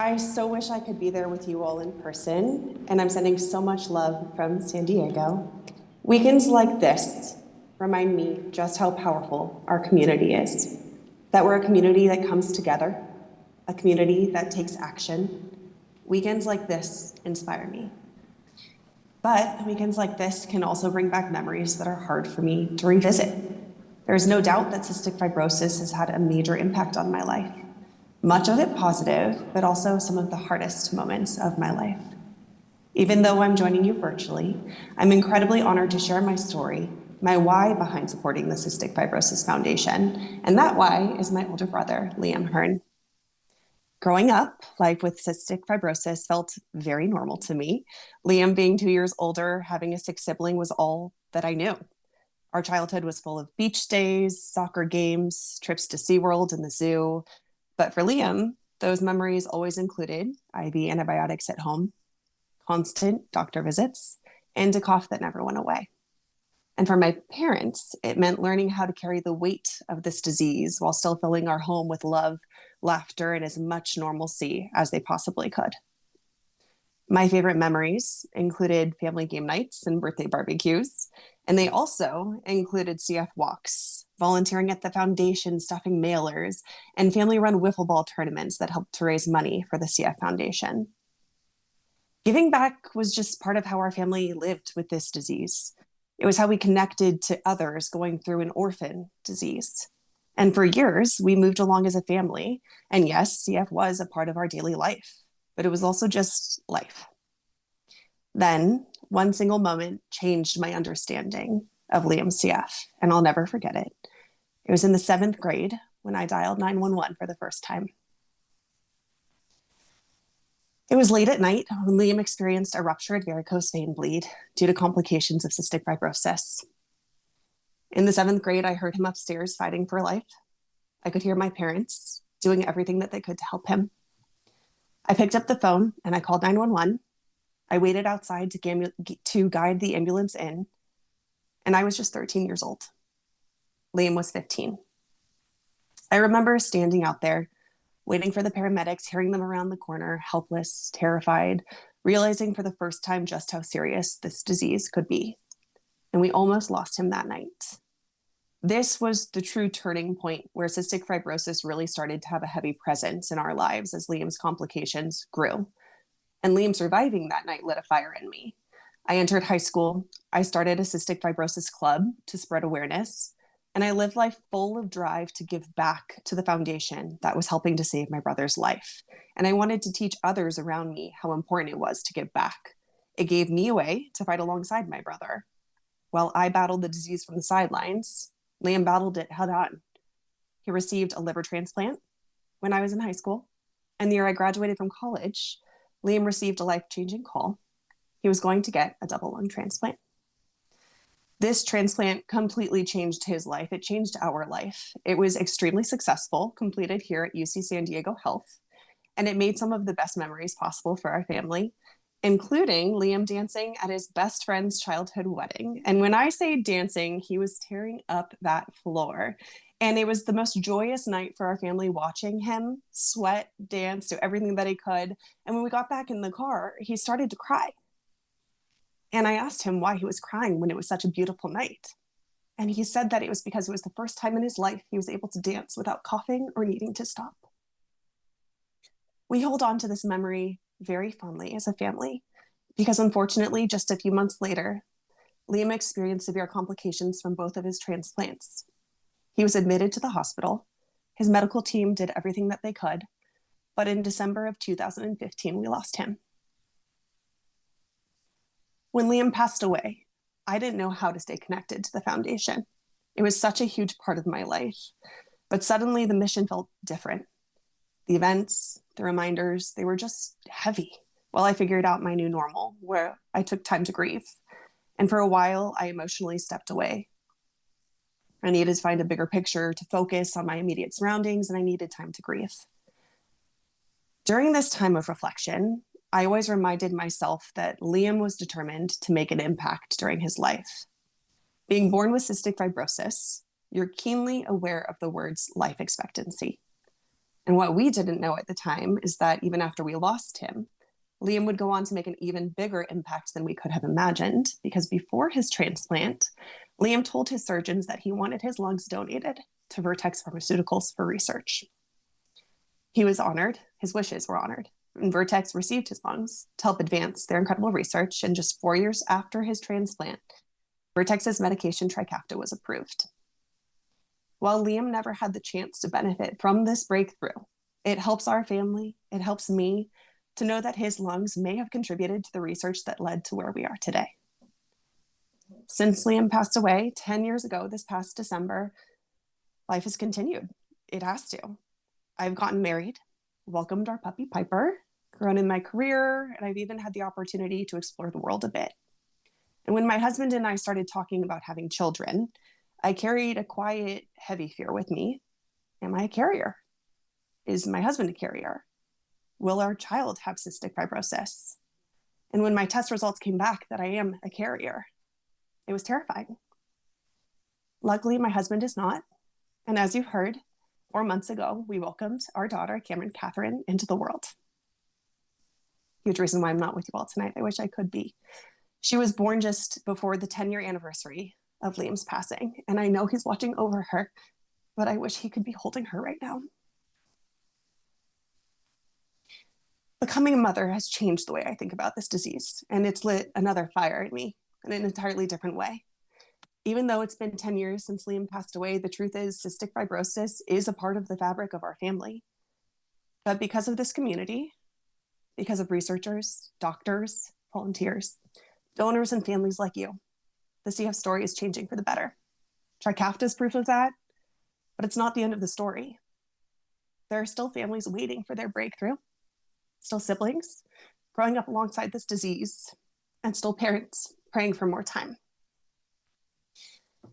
I so wish I could be there with you all in person, and I'm sending so much love from San Diego. Weekends like this remind me just how powerful our community is, that we're a community that comes together, a community that takes action. Weekends like this inspire me. But weekends like this can also bring back memories that are hard for me to revisit. There is no doubt that cystic fibrosis has had a major impact on my life. Much of it positive, but also some of the hardest moments of my life. Even though I'm joining you virtually, I'm incredibly honored to share my story, my why behind supporting the Cystic Fibrosis Foundation, and that why is my older brother, Liam Hearn. Growing up, life with cystic fibrosis felt very normal to me. Liam being 2 years older, having a sick sibling was all that I knew. Our childhood was full of beach days, soccer games, trips to SeaWorld and the zoo. But for Liam, those memories always included IV antibiotics at home, constant doctor visits, and a cough that never went away. And for my parents, it meant learning how to carry the weight of this disease while still filling our home with love, laughter, and as much normalcy as they possibly could. My favorite memories included family game nights and birthday barbecues, and they also included CF walks, volunteering at the foundation, stuffing mailers, and family-run wiffle ball tournaments that helped to raise money for the CF Foundation. Giving back was just part of how our family lived with this disease. It was how we connected to others going through an orphan disease. And for years, we moved along as a family. And yes, CF was a part of our daily life, but it was also just life. Then, one single moment changed my understanding of Liam's CF, and I'll never forget it. It was in the 7th grade when I dialed 911 for the first time. It was late at night when Liam experienced a ruptured varicose vein bleed due to complications of cystic fibrosis. In the 7th grade, I heard him upstairs fighting for life. I could hear my parents doing everything that they could to help him. I picked up the phone and I called 911. I waited outside to guide the ambulance in, and I was just 13 years old. Liam was 15. I remember standing out there, waiting for the paramedics, hearing them around the corner, helpless, terrified, realizing for the first time just how serious this disease could be. And we almost lost him that night. This was the true turning point where cystic fibrosis really started to have a heavy presence in our lives as Liam's complications grew. And Liam surviving that night lit a fire in me. I entered high school. I started a cystic fibrosis club to spread awareness. And I lived life full of drive to give back to the foundation that was helping to save my brother's life. And I wanted to teach others around me how important it was to give back. It gave me a way to fight alongside my brother. While I battled the disease from the sidelines, Liam battled it head on. He received a liver transplant when I was in high school. And the year I graduated from college, Liam received a life-changing call. He was going to get a double lung transplant. This transplant completely changed his life. It changed our life. It was extremely successful, completed here at UC San Diego Health, and it made some of the best memories possible for our family, including Liam dancing at his best friend's childhood wedding. And when I say dancing, he was tearing up that floor. And it was the most joyous night for our family, watching him sweat, dance, do everything that he could. And when we got back in the car, he started to cry. And I asked him why he was crying when it was such a beautiful night. And he said that it was because it was the first time in his life he was able to dance without coughing or needing to stop. We hold on to this memory very fondly as a family, because unfortunately, just a few months later, Liam experienced severe complications from both of his transplants. He was admitted to the hospital. His medical team did everything that they could, but in December of 2015, we lost him. When Liam passed away, I didn't know how to stay connected to the foundation. It was such a huge part of my life, but suddenly the mission felt different. The events, the reminders, they were just heavy while I figured out my new normal, where I took time to grieve. And for a while, I emotionally stepped away. I needed to find a bigger picture to focus on my immediate surroundings, and I needed time to grieve. During this time of reflection, I always reminded myself that Liam was determined to make an impact during his life. Being born with cystic fibrosis, you're keenly aware of the words life expectancy. And what we didn't know at the time is that even after we lost him, Liam would go on to make an even bigger impact than we could have imagined, because before his transplant, Liam told his surgeons that he wanted his lungs donated to Vertex Pharmaceuticals for research. He was honored, his wishes were honored, and Vertex received his lungs to help advance their incredible research. And just 4 years after his transplant, Vertex's medication Trikafta was approved. While Liam never had the chance to benefit from this breakthrough, it helps our family, it helps me to know that his lungs may have contributed to the research that led to where we are today. Since Liam passed away 10 years ago this past December, life has continued. It has to. I've gotten married, welcomed our puppy Piper, grown in my career, and I've even had the opportunity to explore the world a bit. And when my husband and I started talking about having children, I carried a quiet, heavy fear with me. Am I a carrier? Is my husband a carrier? Will our child have cystic fibrosis? And when my test results came back that I am a carrier, it was terrifying. Luckily, my husband is not. And as you've heard, 4 months ago, we welcomed our daughter, Cameron Catherine, into the world. Huge reason why I'm not with you all tonight. I wish I could be. She was born just before the 10-year anniversary of Liam's passing. And I know he's watching over her, but I wish he could be holding her right now. Becoming a mother has changed the way I think about this disease, and it's lit another fire in me in an entirely different way. Even though it's been 10 years since Liam passed away, the truth is cystic fibrosis is a part of the fabric of our family. But because of this community, because of researchers, doctors, volunteers, donors, and families like you, the CF story is changing for the better. Trikafta is proof of that, but it's not the end of the story. There are still families waiting for their breakthrough, still siblings growing up alongside this disease, and still parents praying for more time.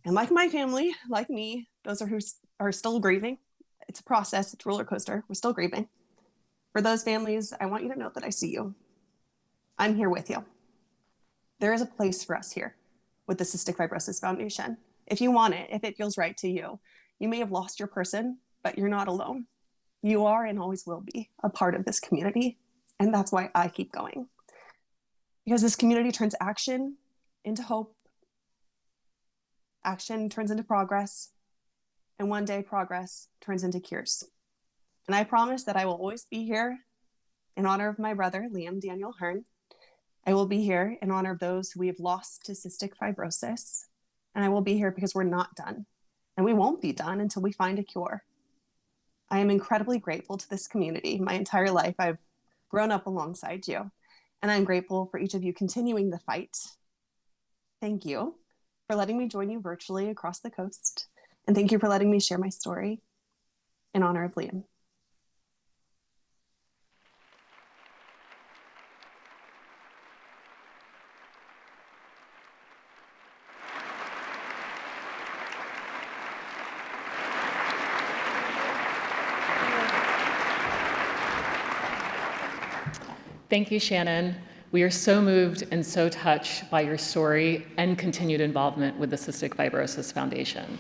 And like my family, like me, those who are still grieving. It's a process, it's a roller coaster. We're still grieving. For those families, I want you to know that I see you. I'm here with you. There is a place for us here with the Cystic Fibrosis Foundation. If you want it, if it feels right to you, you may have lost your person, but you're not alone. You are and always will be a part of this community. And that's why I keep going. Because this community turns action into hope. Action turns into progress. And one day progress turns into cures. And I promise that I will always be here in honor of my brother, Liam Daniel Hearn. I will be here in honor of those who we have lost to cystic fibrosis. And I will be here because we're not done. And we won't be done until we find a cure. I am incredibly grateful to this community. My entire life, I've grown up alongside you. And I'm grateful for each of you continuing the fight. Thank you for letting me join you virtually across the coast. And thank you for letting me share my story in honor of Liam. Thank you, Shannon. We are so moved and so touched by your story and continued involvement with the Cystic Fibrosis Foundation.